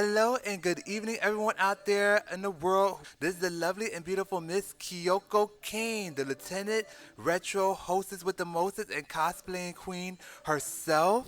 Hello and good evening, everyone out there in the world. This is the lovely and beautiful Miss Kyoko Kane, the Lieutenant Retro hostess with the mostest and cosplaying queen herself.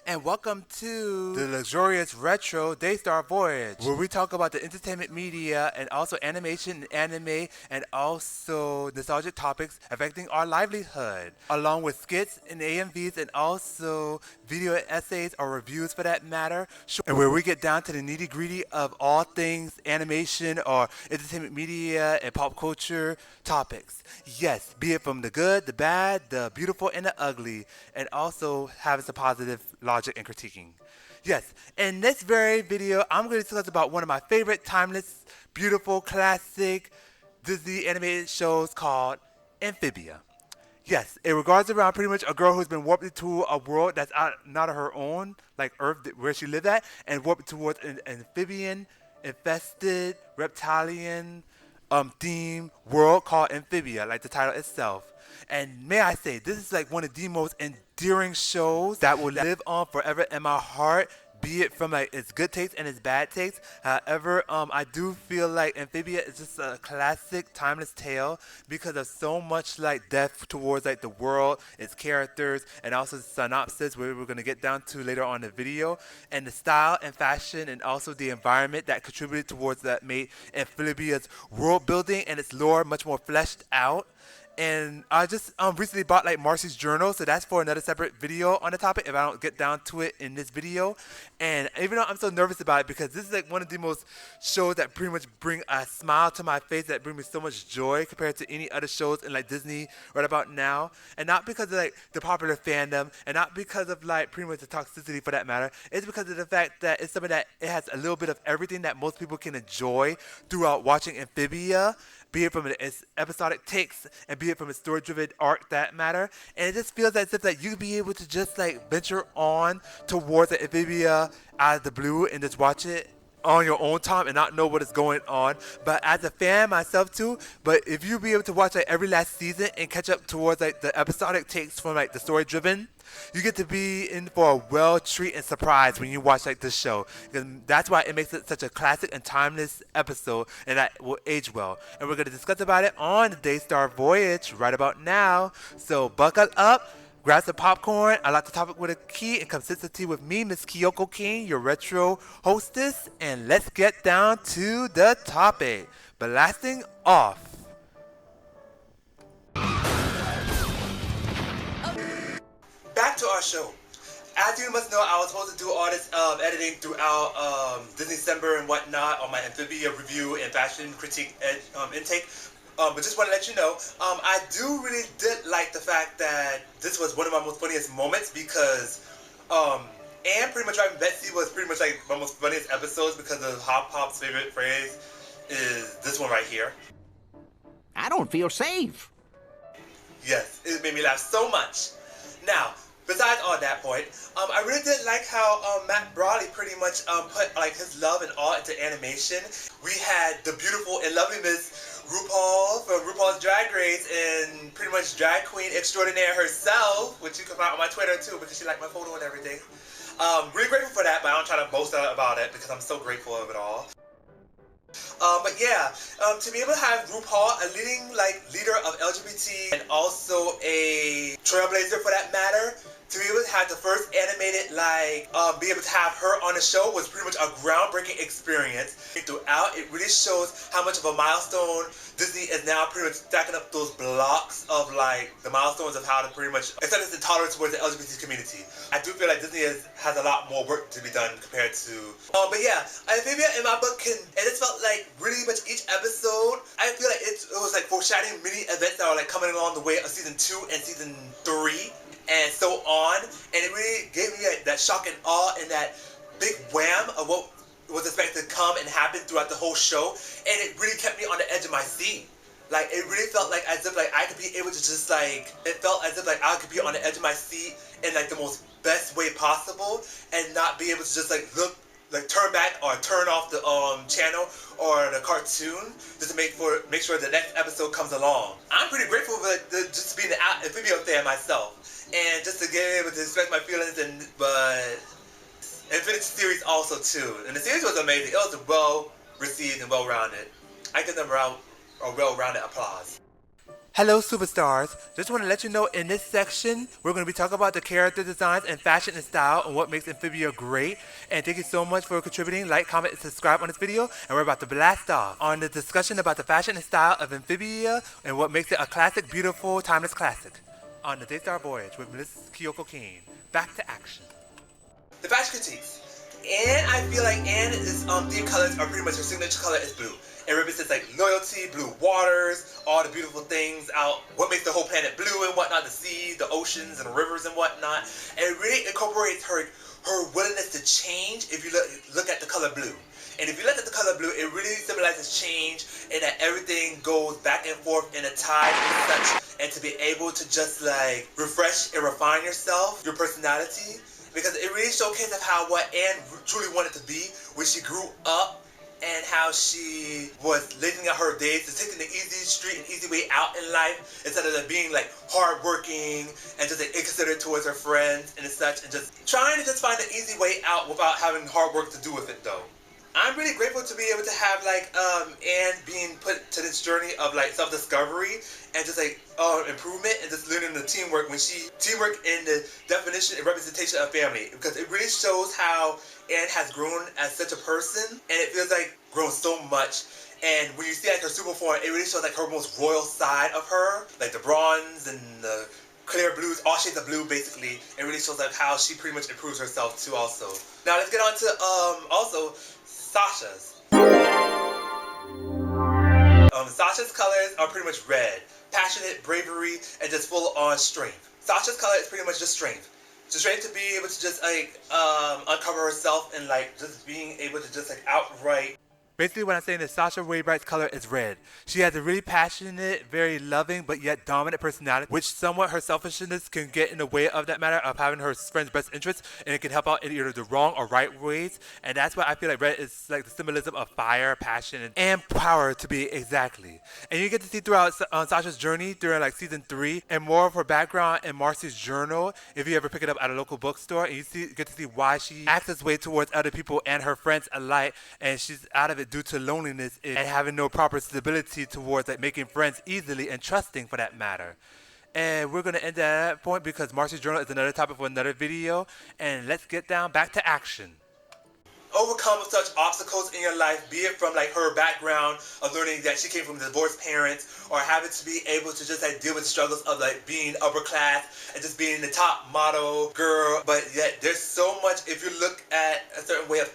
And welcome to the luxurious Retro Daystar Voyage, where we talk about the entertainment media and also animation and anime and also nostalgic topics affecting our livelihood, along with skits and AMVs and also video essays or reviews for that matter, and where we get down to the nitty gritty of all things animation or entertainment media and pop culture topics. Yes, be it from the good, the bad, the beautiful, and the ugly, and also having some positive logic and critiquing. Yes, in this very video, I'm going to discuss about one of my favorite timeless, beautiful, classic Disney animated shows called Amphibia. Yes, it regards around pretty much a girl who's been warped into a world that's not of her own, like Earth, where she lived at, and warped towards an amphibian, infested, reptilian theme world called Amphibia, like the title itself. And may I say, this is like one of the most endearing shows that will live on forever in my heart, be it from like its good takes and its bad takes. However, I do feel like Amphibia is just a classic, timeless tale because of so much like depth towards like the world, its characters, and also the synopsis, where we're gonna get down to later on in the video, and the style and fashion, and also the environment that contributed towards that made Amphibia's world building and its lore much more fleshed out. And I just recently bought like Marcy's journal, so that's for another separate video on the topic if I don't get down to it in this video. And even though I'm so nervous about it because this is like one of the most shows that pretty much bring a smile to my face, that bring me so much joy compared to any other shows in like Disney right about now. And not because of like the popular fandom, and not because of like pretty much the toxicity for that matter. It's because of the fact that it's something that it has a little bit of everything that most people can enjoy throughout watching Amphibia, be it from its episodic takes and be it from its story-driven arc that matter. And it just feels as if like you'd be able to just like venture on towards the Amphibia out of the blue and just watch it on your own time and not know what is going on. But as a fan myself too, but if you be able to watch like every last season and catch up towards like the episodic takes from like the story driven, you get to be in for a well treat and surprise when you watch like this show. And that's why it makes it such a classic and timeless episode, and that will age well. And we're going to discuss about it on the Daystar Voyage right about now. So buckle up, grab some popcorn, I like the topic with a key, and consistency with me, Miss Kyoko King, your retro hostess, and let's get down to the topic. Blasting off. Back to our show. As you must know, I was supposed to do all this editing throughout Disney-December and whatnot on my Amphibia review and fashion critique intake. But just want to let you know, I do really did like the fact that this was one of my most funniest moments because and pretty much driving Betsy was pretty much like my most funniest episodes because of Hop Pop's favorite phrase is this one right here. I don't feel safe. Yes, it made me laugh so much. Now, besides all that point, I really did like how Matt Brawley pretty much put like his love and all into animation. We had the beautiful and lovely Miss RuPaul from RuPaul's Drag Race and pretty much drag queen extraordinaire herself, which you can find on my Twitter too because she liked my photo and everything. Really grateful for that, but I don't try to boast about it because I'm so grateful of it all. But yeah, to be able to have RuPaul, a leader of LGBT and also a trailblazer for that matter, to be able to have the first animated, be able to have her on the show was pretty much a groundbreaking experience. Throughout, it really shows how much of a milestone Disney is now pretty much stacking up those blocks of like the milestones of how to pretty much accept the tolerance towards the LGBT community. I do feel like Disney has a lot more work to be done compared to. But yeah, Amphibia in my book and it felt like really much each episode. I feel like it was like foreshadowing many events that were like coming along the way of season 2 and season 3. And so on, and it really gave me that shock and awe and that big wham of what was expected to come and happen throughout the whole show, and it really kept me on the edge of my seat. Like, it really felt like as if like I could be able to just like, it felt as if like I could be on the edge of my seat in like the most best way possible, and not be able to just like look, like turn back or turn off the channel or the cartoon just to make sure the next episode comes along. I'm pretty grateful for just being an Amphibia fan myself. And just to get able to express my feelings, but Infinity series also too, and the series was amazing. It was well received and well rounded. I give them a well rounded applause. Hello superstars, just want to let you know in this section we're going to be talking about the character designs and fashion and style and what makes Amphibia great. And thank you so much for contributing, like, comment, and subscribe on this video. And we're about to blast off on the discussion about the fashion and style of Amphibia and what makes it a classic, beautiful, timeless classic on the Daystar Voyage with Miss Kyoko Kane. Back to action. The fashion critiques. And I feel like Anne's theme colors are pretty much her signature color is blue. It represents like loyalty, blue waters, all the beautiful things out, what makes the whole planet blue and whatnot, the seas, the oceans, and the rivers and whatnot. And it really incorporates her willingness to change if you look at the color blue. And if you look at the color blue, it really symbolizes change and that everything goes back and forth in a tide and such. And to be able to just like refresh and refine yourself, your personality. Because it really showcases how what Anne truly wanted to be when she grew up and how she was living out her days, to taking the easy street and easy way out in life instead of being like hardworking and just like inconsiderate towards her friends and such, and just trying to just find an easy way out without having hard work to do with it though. I'm really grateful to be able to have like Anne being put to this journey of like self-discovery and just like improvement and just learning the teamwork teamwork in the definition and representation of family, because it really shows how Anne has grown as such a person, and it feels like grown so much. And when you see like her super form, it really shows like her most royal side of her, like the bronze and the clear blues, all shades of blue basically. It really shows like how she pretty much improves herself too also. Now let's get on to also Sasha's. Sasha's colors are pretty much red, passionate, bravery, and just full on strength. Sasha's color is pretty much just strength. Just strength to be able to just like uncover herself and like just being able to just like outright. Basically what I'm saying is Sasha Waybright's color is red. She has a really passionate, very loving, but yet dominant personality, which somewhat her selfishness can get in the way of that matter of having her friend's best interests, and it can help out in either the wrong or right ways. And that's why I feel like red is like the symbolism of fire, passion, and power to be exactly. And you get to see throughout Sasha's journey during like season 3 and more of her background in Marcy's journal, if you ever pick it up at a local bookstore, and you get to see why she acts this way towards other people and her friends alike, and she's out of it due to loneliness and having no proper stability towards like making friends easily and trusting for that matter. And we're going to end at that point because Marcy's journal is another topic for another video. And let's get down back to action. Overcome such obstacles in your life, be it from like her background of learning that she came from divorced parents, or having to be able to just like deal with the struggles of like being upper class and just being the top model girl. But yet there's so much, if you look at a certain way of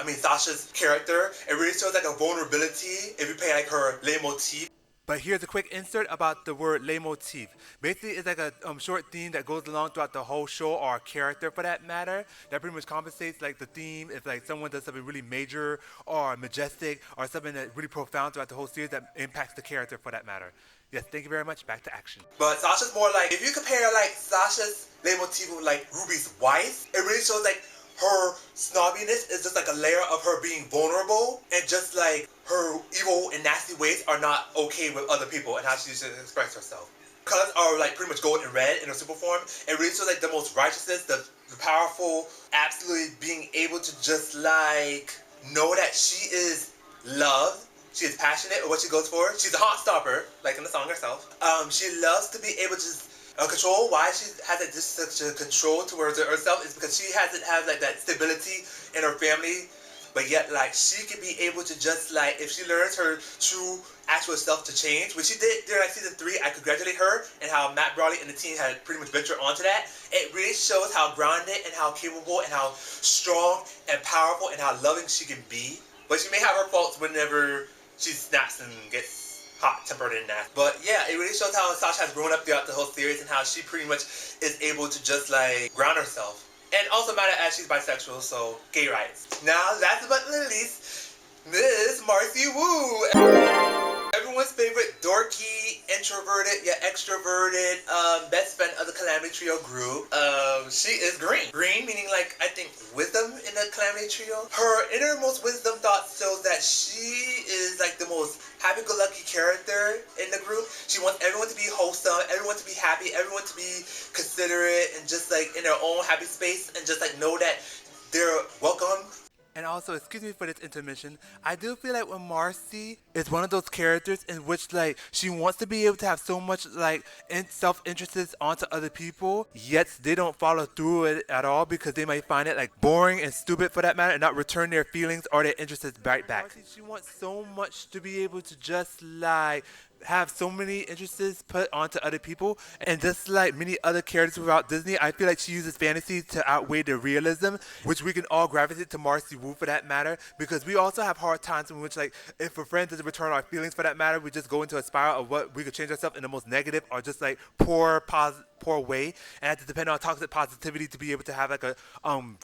Sasha's character, it really shows like a vulnerability if you pay like her leitmotif. But here's a quick insert about the word leitmotif. Basically, it's like a short theme that goes along throughout the whole show, or a character for that matter, that pretty much compensates like the theme if like someone does something really major or majestic or something that really profound throughout the whole series that impacts the character for that matter. Yes, thank you very much. Back to action. But Sasha's more like, if you compare like Sasha's leitmotif with like Ruby's wife, it really shows like her snobbiness is just like a layer of her being vulnerable, and just like her evil and nasty ways are not okay with other people and how she should express herself. Colors are like pretty much gold and red in her super form. It really shows like the most righteousness, the powerful, absolutely being able to just like know that she is loved. She is passionate with what she goes for. She's a heart stopper, like in the song herself. She loves to be able to just control. Why she has like this such a control towards herself is because she hasn't had like that stability in her family. But yet, like, she could be able to just, like, if she learns her true actual self to change, which she did during, like, season 3, I congratulate her, and how Matt Brawley and the team had pretty much ventured onto that. It really shows how grounded and how capable and how strong and powerful and how loving she can be. But she may have her faults whenever she snaps and gets hot-tempered and that. But, yeah, it really shows how Sasha has grown up throughout the whole series and how she pretty much is able to just, like, ground herself. And also matter as she's bisexual, so gay rights. Now, last but not least, Miss Marcy Wu. Everyone's favorite dorky, introverted, yet extroverted, best friend of the Calamity Trio group. She is green. Green meaning like, I think, wisdom in the Calamity Trio. Her innermost wisdom thought shows that she is like the most happy-go-lucky character in the group. She wants everyone to be wholesome, everyone to be happy, everyone to be considerate and just like in their own happy space, and just like know that they're welcome. And also, excuse me for this intermission, I do feel like when Marcy is one of those characters in which like she wants to be able to have so much like self-interest onto other people, yet they don't follow through it at all because they might find it like boring and stupid for that matter and not return their feelings or their interests right back. Marcy, she wants so much to be able to just like have so many interests put onto other people, and just like many other characters throughout Disney, I feel like she uses fantasy to outweigh the realism, which we can all gravitate to Marcy Wu for that matter, because we also have hard times in which like if a friend doesn't return our feelings for that matter, we just go into a spiral of what we could change ourselves in the most negative or just like poor way, and have to depend on toxic positivity to be able to have like a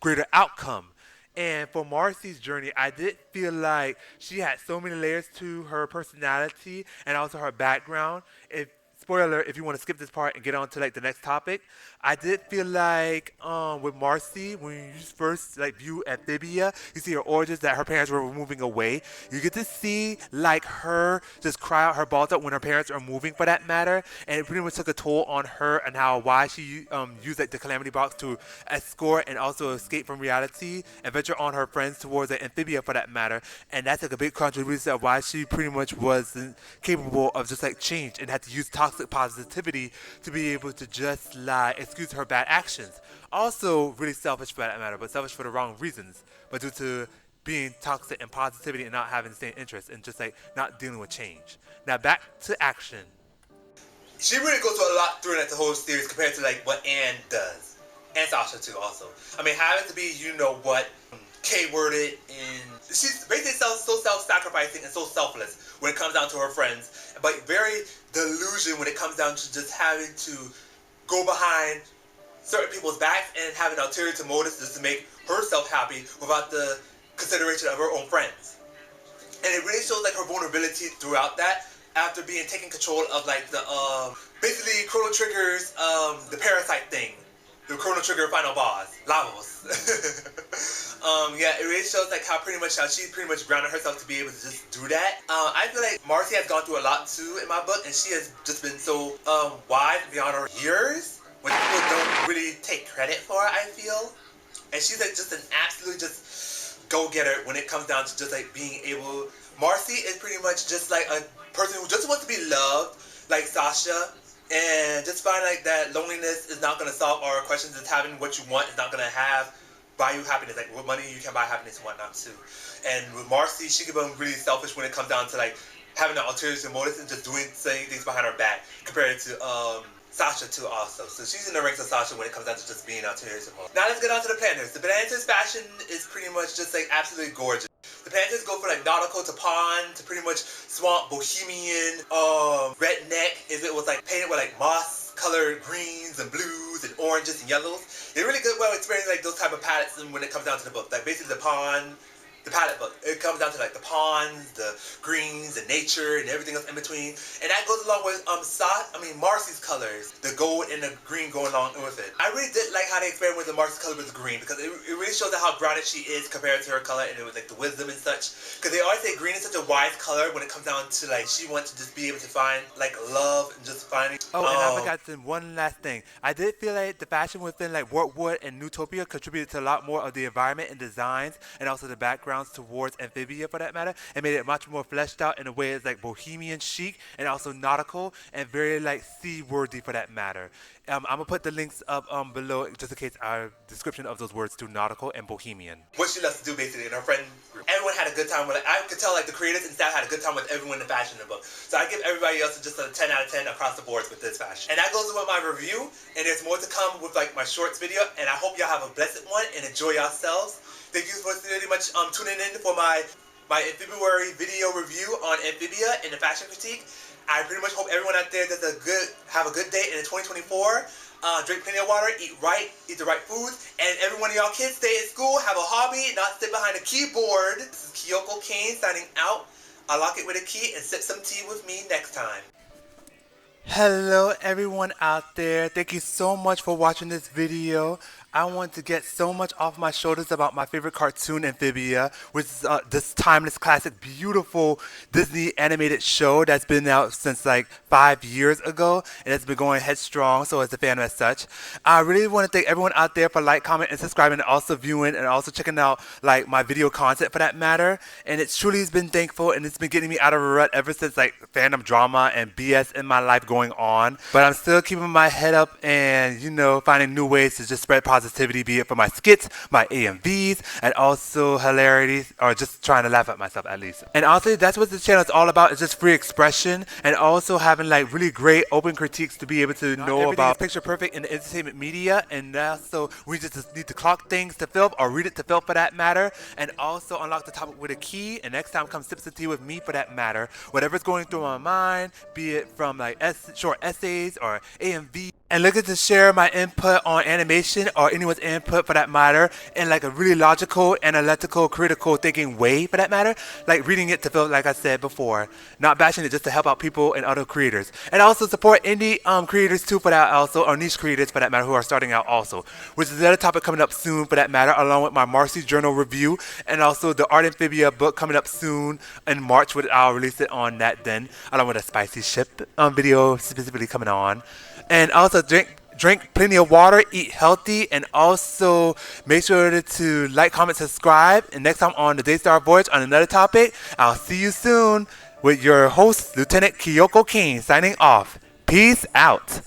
greater outcome. And for Marcy's journey, I did feel like she had so many layers to her personality and also her background. If spoiler alert, if you want to skip this part and get on to like the next topic, I did feel like with Marcy, when you first like view Amphibia, you see her origins that her parents were moving away. You get to see like her just cry out her balls out when her parents are moving for that matter, and it pretty much took a toll on her and how why she used like the calamity box to escort and also escape from reality and venture on her friends towards the Amphibia for that matter. And that's like a big contribution of why she pretty much wasn't capable of just like change and had to use toxic positivity to be able to just like excuse her bad actions. Also really selfish for that matter, but selfish for the wrong reasons. But due to being toxic and positivity and not having the same interest and just like not dealing with change. Now back to action. She really goes through a lot through like the whole series compared to like what Anne does. And Sasha too also. I mean having to be, you know what, K-worded and she's basically so self-sacrificing and so selfless when it comes down to her friends, but very delusion when it comes down to just having to go behind certain people's backs and having ulterior motives just to make herself happy without the consideration of her own friends. And it really shows like her vulnerability throughout that after being taken control of like the basically Chrono Trigger's the parasite thing. The Chrono Trigger final boss, Lavos. Yeah, it really shows like how she pretty much grounded herself to be able to just do that. I feel like Marcy has gone through a lot too in my book, and she has just been so wise beyond her years, which people don't really take credit for, I feel. And she's like just an absolute just go-getter when it comes down to just like being able. Marcy is pretty much just like a person who just wants to be loved, like Sasha. And just find like that loneliness is not going to solve our questions. It's having what you want is not going to buy you happiness. Like with money, you can buy happiness and whatnot too. And with Marcy, she can be really selfish when it comes down to like having an ulterior motives and just saying things behind her back compared to Sasha too also. So she's in the ranks of Sasha when it comes down to just being ulterior motives. Now let's get on to the planters. The planters fashion is pretty much just like absolutely gorgeous. The planters go from like nautical to pond to pretty much swamp, bohemian, redneck. If it was like painted with like moss colored greens and blues and oranges and yellows. They're really good well experiencing like those type of palettes when it comes down to the book. Like basically the pond, the palette book. It comes down to like the ponds, the greens, the nature, and everything else in between. And that goes along with Marcy's colors, the gold and the green going along with it. I really did like how they experiment with the Marcy's color with the green because it really shows how grounded she is compared to her color and it was like the wisdom and such. Because they always say green is such a wise color when it comes down to like she wants to just be able to find like love and just finding. Oh, and I forgot one last thing. I did feel like the fashion within like Warpwood and Newtopia contributed to a lot more of the environment and designs and also the backgrounds towards Amphibia for that matter, and made it much more fleshed out in a way it's like bohemian chic and also nautical and very like sea-worthy for that matter. I'm gonna put the links up below just in case our description of those words to nautical and bohemian. What she loves to do basically in her friend group. Everyone had a good time with it. I could tell like the creators and staff had a good time with everyone in the fashion in the book. So I give everybody else just a 10 out of 10 across the boards with this fashion. And that goes with my review, and there's more to come with like my shorts video, and I hope y'all have a blessed one and enjoy yourselves. Thank you for really much tuning in for my February video review on Amphibia and the fashion critique. I pretty much hope everyone out there have a good day in 2024. Drink plenty of water, eat right, eat the right foods, and every one of y'all kids stay at school, have a hobby, not sit behind a keyboard. This is Kyoko Kane signing out. I'll lock it with a key and sip some tea with me next time. Hello everyone out there. Thank you so much for watching this video. I want to get so much off my shoulders about my favorite cartoon, Amphibia, which is this timeless classic, beautiful Disney animated show that's been out since like 5 years ago, and it's been going headstrong. So as a fan as such, I really want to thank everyone out there for like, comment, and subscribing, and also viewing, and also checking out like my video content for that matter. And it truly has been thankful, and it's been getting me out of a rut ever since like fandom drama and BS in my life going on. But I'm still keeping my head up and finding new ways to just spread positivity, be it for my skits, my AMVs, and also hilarity, or just trying to laugh at myself at least. And honestly, that's what the channel is all about. It's just free expression, and also having like really great open critiques to be able to know about picture perfect in the entertainment media. And also we just need to clock things to film, or read it to film for that matter, and also unlock the topic with a key. And next time come sips of tea with me for that matter. Whatever's going through my mind, be it from like short essays or AMV, and looking to share my input on animation or anyone's input for that matter in like a really logical, analytical, critical thinking way for that matter. Like reading it to feel, like I said before, not bashing it, just to help out people and other creators. And also support indie creators too for that also, or niche creators for that matter, who are starting out also. Which is another topic coming up soon for that matter, along with my Marcy journal review, and also the Art Amphibia book coming up soon in March, which I'll release it on that then, along with a spicy ship video specifically coming on. And also drink plenty of water, eat healthy, and also make sure to like, comment, subscribe. And next time on the Daystar Voyage on another topic, I'll see you soon with your host, Lieutenant Kyoko King, signing off. Peace out.